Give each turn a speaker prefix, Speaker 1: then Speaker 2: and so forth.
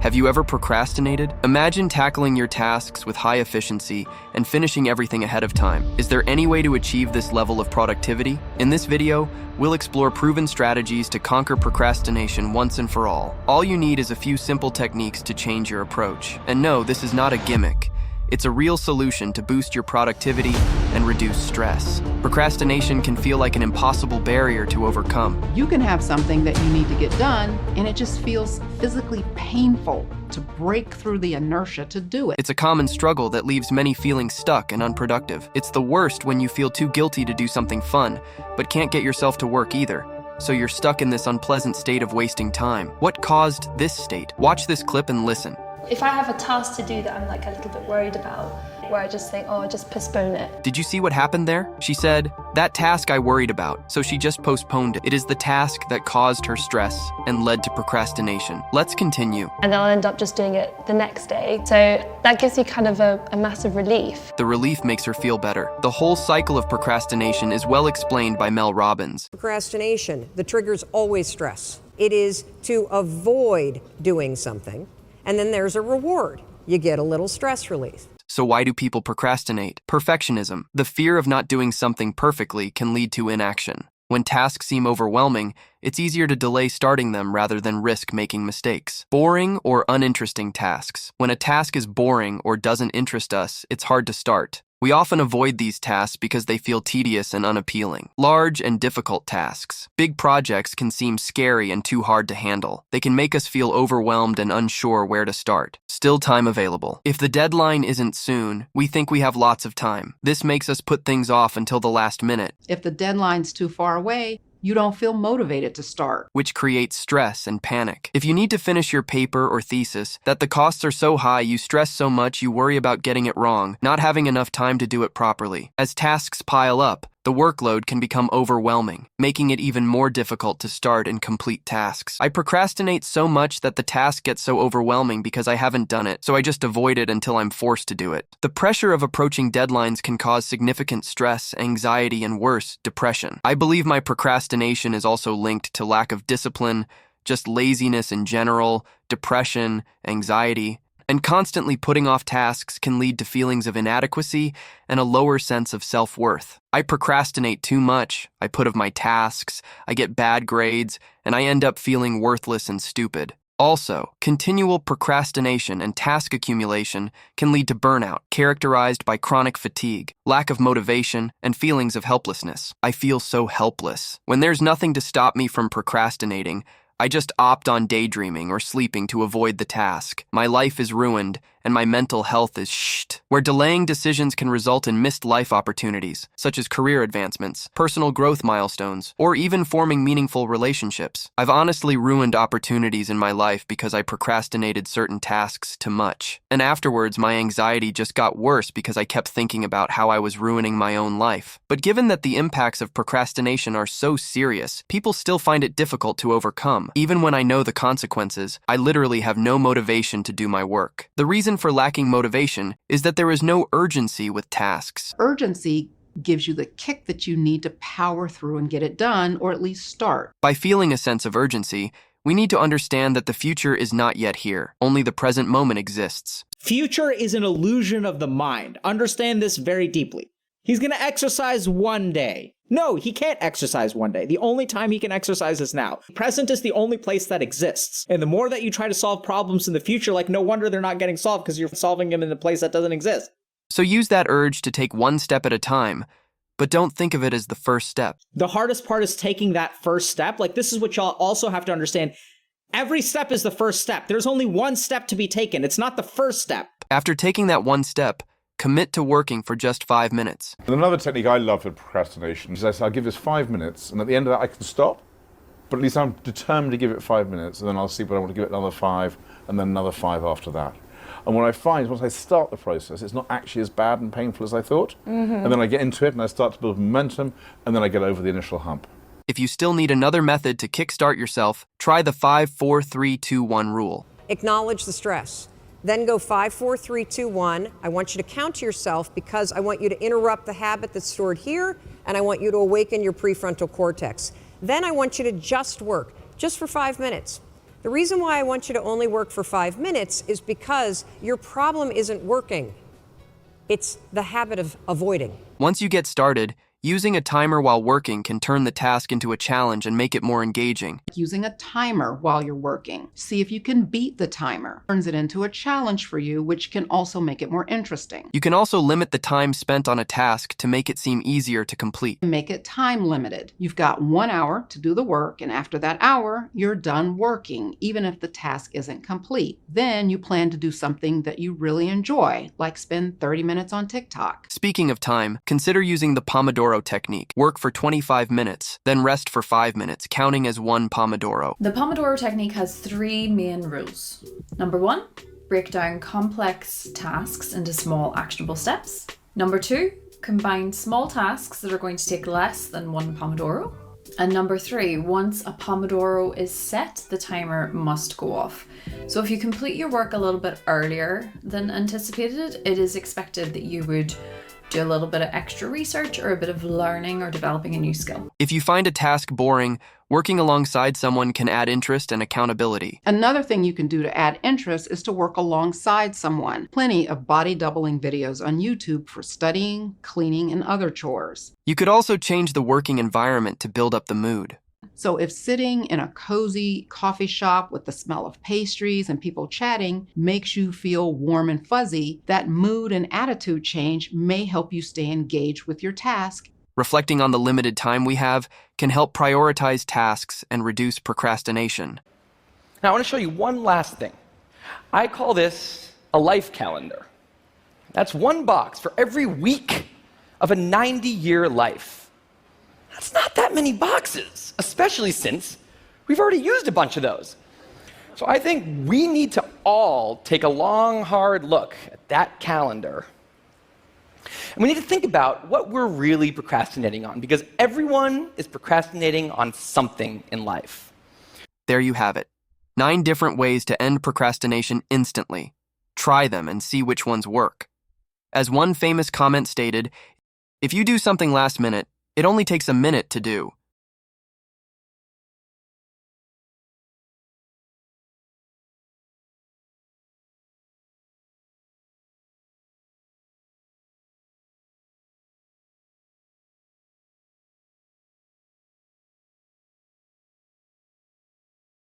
Speaker 1: Have you ever procrastinated? Imagine tackling your tasks with high efficiency and finishing everything ahead of time. Is there any way to achieve this level of productivity? In this video, we'll explore proven strategies to conquer procrastination once and for all. All you need is a few simple techniques to change your approach. And no, this is not a gimmick. It's a real solution to boost your productivity and reduce stress. Procrastination can feel like an impossible barrier to overcome.
Speaker 2: You can have something that you need to get done, and it just feels physically painful to break through the inertia to do it.
Speaker 1: It's a common struggle that leaves many feeling stuck and unproductive. It's the worst when you feel too guilty to do something fun, but can't get yourself to work either. So you're stuck in this unpleasant state of wasting time. What caused this state? Watch this clip and listen.
Speaker 3: If I have a task to do that I'm like a little bit worried about, where I just think, oh, I'll just postpone it.
Speaker 1: Did you see what happened there? She said, that task I worried about, so she just postponed it. It is the task that caused her stress and led to procrastination. Let's continue.
Speaker 3: And then I'll end up just doing it the next day. So that gives me kind of a massive relief.
Speaker 1: The relief makes her feel better. The whole cycle of procrastination is well explained by Mel Robbins.
Speaker 4: Procrastination, the trigger's always stress. It is to avoid doing something. And then there's a reward. You get a little stress relief.
Speaker 1: So why do people procrastinate? Perfectionism. The fear of not doing something perfectly can lead to inaction. When tasks seem overwhelming, it's easier to delay starting them rather than risk making mistakes. Boring or uninteresting tasks. When a task is boring or doesn't interest us, it's hard to start. We often avoid these tasks because they feel tedious and unappealing. Large and difficult tasks. Big projects can seem scary and too hard to handle. They can make us feel overwhelmed and unsure where to start. Still time available. If the deadline isn't soon, we think we have lots of time. This makes us put things off until the last minute.
Speaker 2: If the deadline's too far away, you don't feel motivated to start.
Speaker 1: Which creates stress and panic. If you need to finish your paper or thesis, that the costs are so high you stress so much you worry about getting it wrong, not having enough time to do it properly. As tasks pile up, the workload can become overwhelming, making it even more difficult to start and complete tasks. I procrastinate so much that the task gets so overwhelming because I haven't done it, so I just avoid it until I'm forced to do it. The pressure of approaching deadlines can cause significant stress, anxiety, and worse, depression. I believe my procrastination is also linked to lack of discipline, just laziness in general, depression, anxiety. And constantly putting off tasks can lead to feelings of inadequacy and a lower sense of self-worth. I procrastinate too much, I put off my tasks, I get bad grades, and I end up feeling worthless and stupid. Also, continual procrastination and task accumulation can lead to burnout, characterized by chronic fatigue, lack of motivation, and feelings of helplessness. I feel so helpless. When there's nothing to stop me from procrastinating, I just opt on daydreaming or sleeping to avoid the task. My life is ruined, and my mental health is where delaying decisions can result in missed life opportunities, such as career advancements, personal growth milestones, or even forming meaningful relationships. I've honestly ruined opportunities in my life because I procrastinated certain tasks too much. And afterwards, my anxiety just got worse because I kept thinking about how I was ruining my own life. But given that the impacts of procrastination are so serious, people still find it difficult to overcome. Even when I know the consequences, I literally have no motivation to do my work. The reason for lacking motivation is that there is no urgency with tasks.
Speaker 2: Urgency gives you the kick that you need to power through and get it done, or at least start.
Speaker 1: By feeling a sense of urgency, we need to understand that the future is not yet here. Only the present moment exists.
Speaker 5: Future is an illusion of the mind. Understand this very deeply. He's going to exercise one day. No, he can't exercise one day. The only time he can exercise is now. Present is the only place that exists. And the more that you try to solve problems in the future, like no wonder they're not getting solved because you're solving them in a place that doesn't exist.
Speaker 1: So use that urge to take one step at a time, but don't think of it as the first step.
Speaker 5: The hardest part is taking that first step. Like this is what y'all also have to understand. Every step is the first step. There's only one step to be taken. It's not the first step.
Speaker 1: After taking that one step, commit to working for just 5 minutes.
Speaker 6: And another technique I love for procrastination is I say I'll give this 5 minutes, and at the end of that I can stop, but at least I'm determined to give it 5 minutes, and then I'll see what I want to give it another 5, and then another 5 after that. And what I find is once I start the process, it's not actually as bad and painful as I thought, and then I get into it and I start to build momentum, and then I get over the initial hump.
Speaker 1: If you still need another method to kickstart yourself, try the 5-4-3-2-1 rule.
Speaker 4: Acknowledge the stress. Then go 5, 4, 3, 2, 1. I want you to count to yourself because I want you to interrupt the habit that's stored here, and I want you to awaken your prefrontal cortex. Then I want you to just work, just for 5 minutes. The reason why I want you to only work for 5 minutes is because your problem isn't working. It's the habit of avoiding.
Speaker 1: Once you get started, using a timer while working can turn the task into a challenge and make it more engaging.
Speaker 2: Using a timer while you're working. See if you can beat the timer. Turns it into a challenge for you, which can also make it more interesting.
Speaker 1: You can also limit the time spent on a task to make it seem easier to complete.
Speaker 2: Make it time limited. You've got 1 hour to do the work, and after that hour, you're done working, even if the task isn't complete. Then you plan to do something that you really enjoy, like spend 30 minutes on TikTok.
Speaker 1: Speaking of time, consider using the Pomodoro Technique. Work for 25 minutes, then rest for 5 minutes, counting as one Pomodoro.
Speaker 7: The Pomodoro Technique has 3 main rules. Number 1, break down complex tasks into small actionable steps. Number 2, combine small tasks that are going to take less than 1 Pomodoro. And number 3, once a Pomodoro is set, the timer must go off. So if you complete your work a little bit earlier than anticipated, it is expected that you would do a little bit of extra research or a bit of learning or developing a new skill.
Speaker 1: If you find a task boring, working alongside someone can add interest and accountability.
Speaker 2: Another thing you can do to add interest is to work alongside someone. Plenty of body doubling videos on YouTube for studying, cleaning, and other chores.
Speaker 1: You could also change the working environment to build up the mood.
Speaker 2: So if sitting in a cozy coffee shop with the smell of pastries and people chatting makes you feel warm and fuzzy, that mood and attitude change may help you stay engaged with your task.
Speaker 1: Reflecting on the limited time we have can help prioritize tasks and reduce procrastination.
Speaker 8: Now I want to show you one last thing. I call this a life calendar. That's one box for every week of a 90-year life. That's not that many boxes, especially since we've already used a bunch of those. So I think we need to all take a long, hard look at that calendar. And we need to think about what we're really procrastinating on, because everyone is procrastinating on something in life.
Speaker 1: There you have it. 9 different ways to end procrastination instantly. Try them and see which ones work. As one famous comment stated, if you do something last minute, it only takes a minute to do.